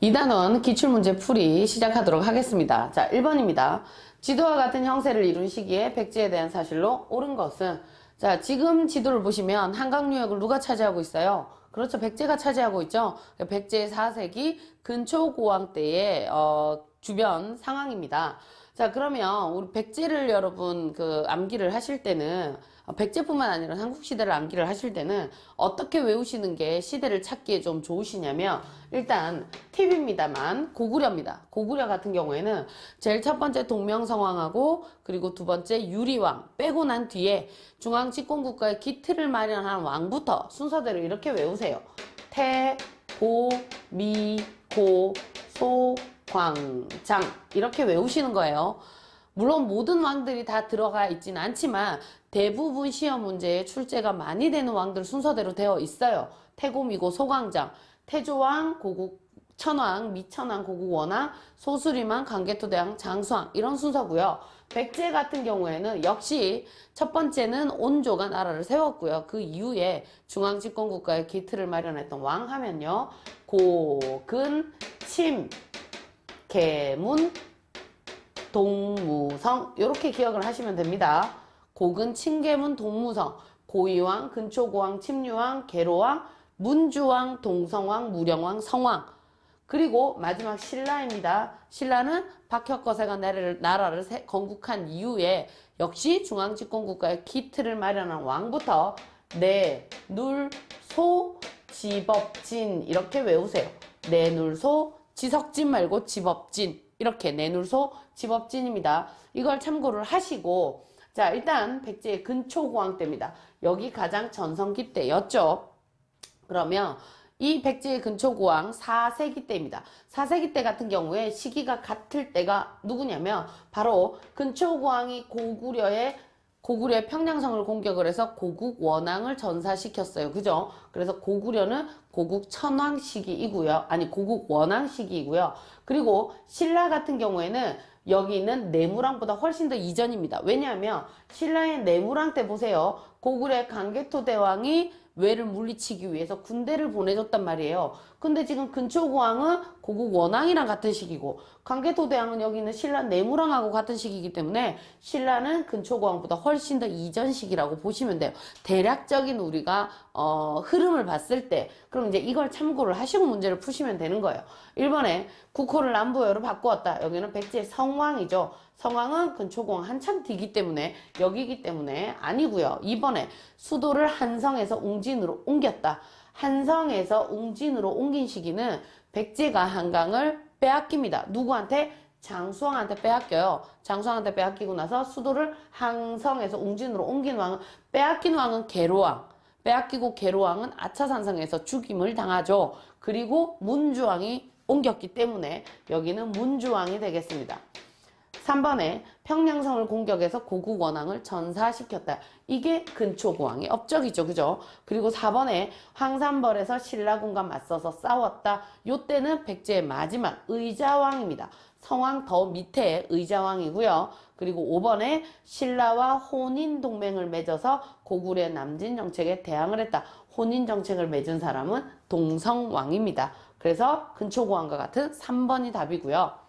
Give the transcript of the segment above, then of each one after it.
2단원 기출문제 풀이 시작하도록 하겠습니다. 자, 1번입니다. 지도와 같은 형세를 이룬 시기에 백제에 대한 사실로 옳은 것은, 자, 지금 지도를 보시면 한강유역을 누가 차지하고 있어요? 그렇죠. 백제가 차지하고 있죠. 백제 4세기 근초고왕 때의 주변 상황입니다. 자, 그러면 우리 백제를 여러분 암기를 하실 때는 백제뿐만 아니라 삼국시대를 암기를 하실 때는 어떻게 외우시는 게 시대를 찾기에 좀 좋으시냐면, 일단 팁입니다만 고구려입니다. 고구려 같은 경우에는 제일 첫 번째 동명성왕하고 그리고 두 번째 유리왕 빼고 난 뒤에 중앙집권국가의 기틀을 마련한 왕부터 순서대로 이렇게 외우세요. 태, 고, 미, 고, 소, 광, 장 이렇게 외우시는 거예요. 물론 모든 왕들이 다 들어가 있지는 않지만 대부분 시험 문제에 출제가 많이 되는 왕들 순서대로 되어 있어요. 태고, 미고, 소광장, 태조왕, 고국, 천왕, 미천왕, 고국, 원왕, 소수림왕, 강개토대왕, 장수왕 이런 순서고요. 백제 같은 경우에는 역시 첫 번째는 온조가 나라를 세웠고요. 그 이후에 중앙집권국가의 기틀을 마련했던 왕 하면요. 고, 근, 침, 개문, 동무성 이렇게 기억을 하시면 됩니다. 고근, 친개문, 동무성, 고이왕, 근초고왕, 침류왕, 계로왕, 문주왕, 동성왕, 무령왕, 성왕. 그리고 마지막 신라입니다. 신라는 박혁거세가 나라를 건국한 이후에 역시 중앙집권국가의 기틀을 마련한 왕부터 내, 눌, 소, 지법진 이렇게 외우세요. 내, 눌, 소, 지석진 말고 지법진 이렇게 내눌소 지법진입니다. 이걸 참고를 하시고, 자, 일단 백제의 근초고왕 때입니다. 여기 가장 전성기 때였죠. 그러면 이 백제의 근초고왕 4세기 때입니다. 4세기 때 같은 경우에 시기가 같을 때가 누구냐면 바로 근초고왕이 고구려의 평양성을 공격을 해서 고국 원왕을 전사시켰어요. 그죠? 그래서 고구려는 고국 천왕 시기이고요. 아니, 고국 원왕 시기이고요. 그리고 신라 같은 경우에는 여기 있는 내무랑보다 훨씬 더 이전입니다. 왜냐하면 신라의 내무랑 때 보세요. 고구려의 강개토대왕이 외를 물리치기 위해서 군대를 보내줬단 말이에요. 근데 지금 근초고왕은 고국 원왕이랑 같은 시기고 강개토대왕은 여기 있는 신라 내무랑하고 같은 시기이기 때문에 신라는 근초고왕보다 훨씬 더 이전 시기라고 보시면 돼요. 대략적인 우리가 흐름을 봤을 때 그럼 이제 이걸 참고를 하시고 문제를 푸시면 되는 거예요. 1번에 국호를 남부여로 바꾸었다. 여기는 백제의 성왕이죠. 성왕은 근초고왕 한참 뒤기 때문에 여기기 때문에 아니고요. 2번에 수도를 한성에서 웅진으로 옮겼다. 한성에서 웅진으로 옮긴 시기는 백제가 한강을 빼앗깁니다. 누구한테? 장수왕한테 빼앗겨요. 장수왕한테 빼앗기고 나서 수도를 한성에서 웅진으로 옮긴 왕은, 빼앗긴 왕은 계로왕. 빼앗기고 계로왕은 아차산성에서 죽임을 당하죠. 그리고 문주왕이 옮겼기 때문에 여기는 문주왕이 되겠습니다. 3번에 평양성을 공격해서 고국 원왕을 전사시켰다. 이게 근초고왕의 업적이죠. 그죠? 그리고 4번에 황산벌에서 신라군과 맞서서 싸웠다. 요때는 백제의 마지막 의자왕입니다. 성왕 더 밑에 의자왕이고요. 그리고 5번에 신라와 혼인동맹을 맺어서 고구려의 남진정책에 대항을 했다. 혼인정책을 맺은 사람은 동성왕입니다. 그래서 근초고왕과 같은 3번이 답이고요.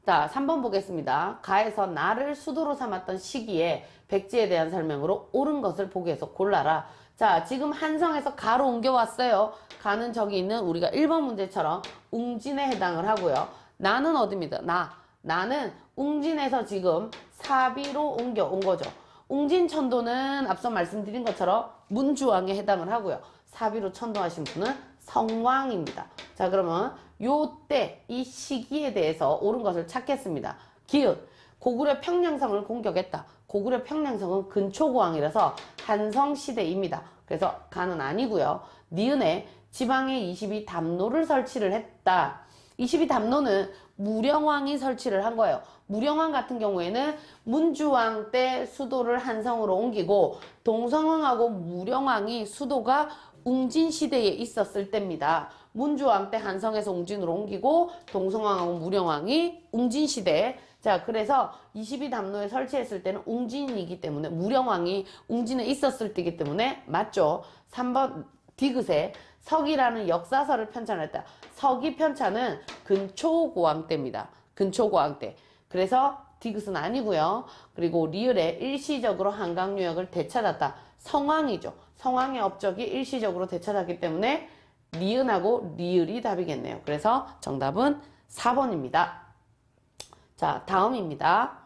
자, 3번 보겠습니다. 가에서 나를 수도로 삼았던 시기에 백제에 대한 설명으로 옳은 것을 보기에서 골라라. 자, 지금 한성에서 가로 옮겨왔어요. 가는 저기 있는 우리가 1번 문제처럼 웅진에 해당을 하고요. 나는 어디입니다. 나는 웅진에서 지금 사비로 옮겨온 거죠. 웅진천도는 앞서 말씀드린 것처럼 문주왕에 해당을 하고요. 사비로 천도하신 분은 성왕입니다. 자, 그러면 요때 이 시기에 대해서 옳은 것을 찾겠습니다. 기읒, 고구려 평양성을 공격했다. 고구려 평양성은 근초고왕이라서 한성시대입니다. 그래서 가는 아니고요. 니은에 지방에 22담로를 설치를 했다. 22담로는 무령왕이 설치를 한 거예요. 무령왕 같은 경우에는 문주왕 때 수도를 한성으로 옮기고 동성왕하고 무령왕이 수도가 웅진시대에 있었을 때입니다. 문주왕 때 한성에서 웅진으로 옮기고 동성왕하고 무령왕이 웅진시대. 자, 그래서 22담로에 설치했을 때는 웅진이기 때문에 무령왕이 웅진에 있었을 때이기 때문에 맞죠. 3번 디귿에 석이라는 역사서를 편찬했다. 석이 편찬은 근초고왕 때입니다. 근초고왕 때. 그래서 디귿은 아니고요. 그리고 리을에 일시적으로 한강 유역을 되찾았다. 성왕이죠. 성왕의 업적이 일시적으로 되찾았기 때문에 니은하고 리을이 답이겠네요. 그래서 정답은 4번입니다. 자, 다음입니다.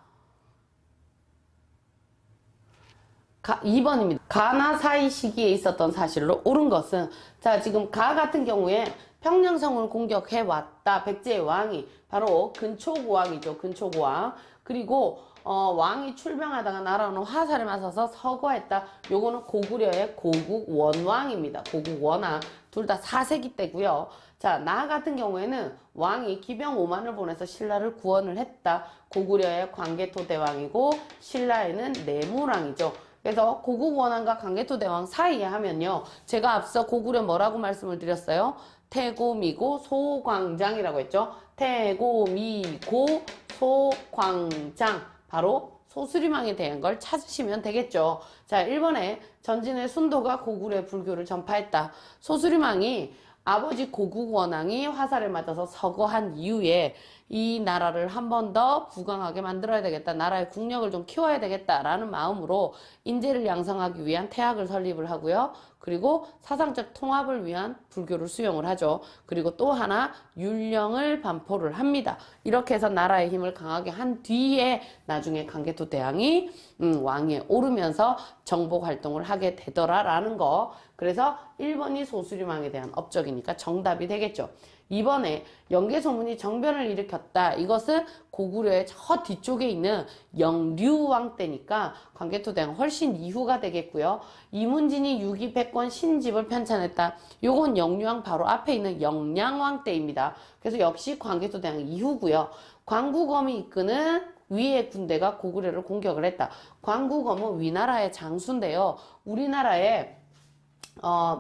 2번입니다. 가나 사이 시기에 있었던 사실로 옳은 것은, 자, 지금 가 같은 경우에 평양성을 공격해 왔다. 백제의 왕이 바로 근초고왕이죠. 근초고왕. 그리고 왕이 출병하다가 날아오는 화살에 맞서서 서거했다. 요거는 고구려의 고국원왕입니다. 고국원왕. 둘 다 4세기 때고요. 자, 나 같은 경우에는 왕이 기병 5만을 보내서 신라를 구원을 했다. 고구려의 광개토 대왕이고 신라에는 내무왕이죠. 그래서 고국원왕과 광개토 대왕 사이에 하면요, 제가 앞서 고구려 뭐라고 말씀을 드렸어요? 태고미고 소광장이라고 했죠. 태고미고 소광장, 바로 소수리망에 대한 걸 찾으시면 되겠죠. 자, 1번에 전진의 순도가 고구려의 불교를 전파했다. 소수리망이 아버지 고국원왕이 화살에 맞아서 서거한 이후에 이 나라를 한 번 더 부강하게 만들어야 되겠다. 나라의 국력을 좀 키워야 되겠다라는 마음으로 인재를 양성하기 위한 태학을 설립을 하고요. 그리고 사상적 통합을 위한 불교를 수용을 하죠. 그리고 또 하나 율령을 반포를 합니다. 이렇게 해서 나라의 힘을 강하게 한 뒤에 나중에 광개토 대왕이 왕위에 오르면서 정복 활동을 하게 되더라라는 거. 그래서 1번이 소수리망에 대한 업적이니까 정답이 되겠죠. 2번에 영계소문이 정변을 일으켰다. 이것은 고구려의 저 뒤쪽에 있는 영류왕 때니까 광개토 대왕 훨씬 이후가 되겠고요. 이문진이 유기백권 신집을 편찬했다. 요건 영류왕 바로 앞에 있는 영량왕 때입니다. 그래서 역시 광개토 대왕 이후고요. 광구검이 이끄는 위의 군대가 고구려를 공격을 했다. 광구검은 위나라의 장수인데요. 우리나라에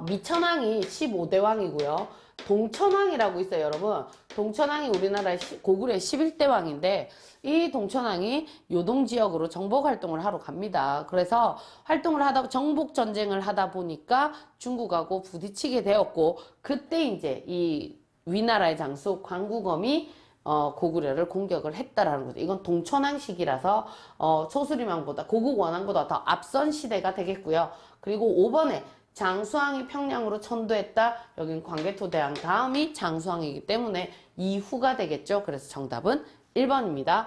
미천왕이 15대 왕이고요. 동천왕이라고 있어요, 여러분. 동천왕이 우리나라의 고구려의 11대 왕인데, 이 동천왕이 요동 지역으로 정복 활동을 하러 갑니다. 그래서 활동을 하다, 정복 전쟁을 하다 보니까 중국하고 부딪히게 되었고, 그때 이제 이 위나라의 장수 광구검이 고구려를 공격을 했다라는 거죠. 이건 동천왕 시기라서 소수리망보다 고국원왕보다 더 앞선 시대가 되겠고요. 그리고 5번에 장수왕이 평양으로 천도했다. 여긴 광개토 대왕 다음이 장수왕이기 때문에 이후가 되겠죠. 그래서 정답은 1번입니다.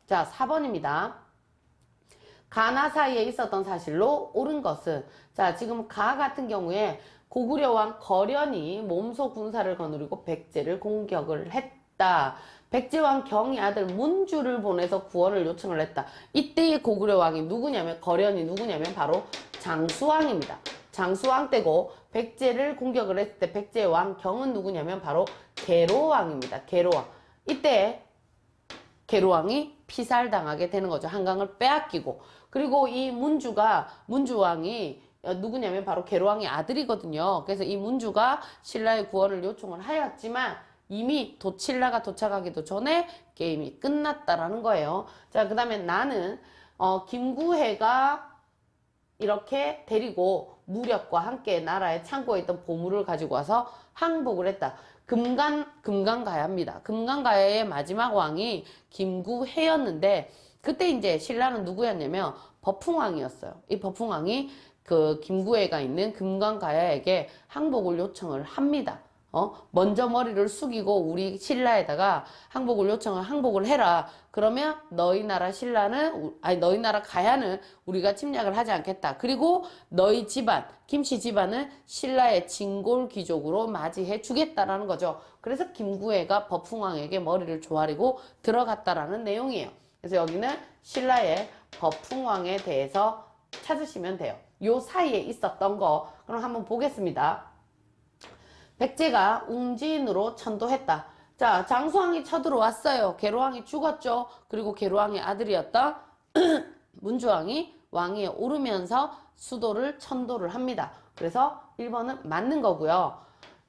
자, 4번입니다. 가나 사이에 있었던 사실로 옳은 것은, 자, 지금 가 같은 경우에 고구려 왕 거련이 몸소 군사를 거느리고 백제를 공격을 했다. 백제왕 경의 아들 문주를 보내서 구원을 요청을 했다. 이때의 고구려 왕이 누구냐면, 거련이 누구냐면 바로 장수왕입니다. 장수왕 때고, 백제를 공격을 했을 때 백제의 왕 경은 누구냐면 바로 계로왕입니다. 계로왕. 이때 계로왕이 피살당하게 되는 거죠. 한강을 빼앗기고. 그리고 이 문주왕이 누구냐면 바로 계로왕의 아들이거든요. 그래서 이 문주가 신라의 구원을 요청을 하였지만 이미 신라가 도착하기도 전에 게임이 끝났다라는 거예요. 자, 그 다음에 나는 김구해가 이렇게 데리고 무력과 함께 나라의 창고에 있던 보물을 가지고 와서 항복을 했다. 금강가야입니다. 금강가야의 마지막 왕이 김구해였는데, 그때 이제 신라는 누구였냐면 버풍왕이었어요. 이 버풍왕이 그 김구해가 있는 금강가야에게 항복을 요청을 합니다. 먼저 머리를 숙이고 우리 신라에다가 항복을 해라. 그러면 너희 나라 너희 나라 가야는 우리가 침략을 하지 않겠다. 그리고 너희 집안, 김씨 집안은 신라의 진골 귀족으로 맞이해 주겠다라는 거죠. 그래서 김구해가 버풍왕에게 머리를 조아리고 들어갔다라는 내용이에요. 그래서 여기는 신라의 버풍왕에 대해서 찾으시면 돼요. 요 사이에 있었던 거. 그럼 한번 보겠습니다. 백제가 웅진으로 천도했다. 자, 장수왕이 쳐들어왔어요. 계로왕이 죽었죠. 그리고 계로왕의 아들이었던 문주왕이 왕위에 오르면서 수도를 천도를 합니다. 그래서 1번은 맞는 거고요.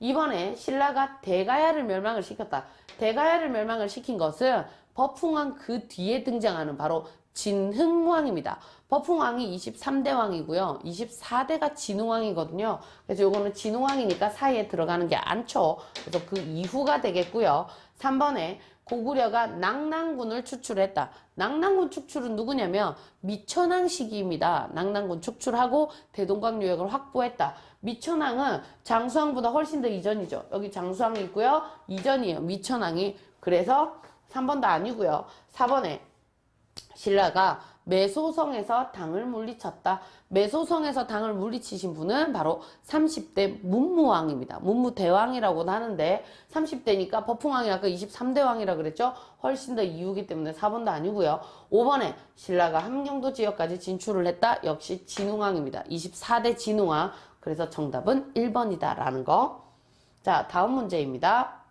2번에 신라가 대가야를 멸망을 시켰다. 대가야를 멸망을 시킨 것은 버풍왕 그 뒤에 등장하는 바로 진흥왕입니다. 버풍왕이 23대 왕이고요. 24대가 진흥왕이거든요. 그래서 요거는 진흥왕이니까 사이에 들어가는 게 않죠. 그래서 그 이후가 되겠고요. 3번에 고구려가 낙랑군을 추출했다. 낙랑군 축출은 누구냐면 미천왕 시기입니다. 낙랑군 축출하고 대동강 유역을 확보했다. 미천왕은 장수왕보다 훨씬 더 이전이죠. 여기 장수왕이 있고요. 이전이에요. 미천왕이. 그래서 3번도 아니고요. 4번에 신라가 매소성에서 당을 물리쳤다. 매소성에서 당을 물리치신 분은 바로 30대 문무왕입니다. 문무대왕이라고도 하는데 30대니까 버풍왕이 아까 23대 왕이라 그랬죠? 훨씬 더 이후기 때문에 4번도 아니고요. 5번에 신라가 함경도 지역까지 진출을 했다. 역시 진흥왕입니다. 24대 진흥왕. 그래서 정답은 1번이다 라는 거. 자, 다음 문제입니다.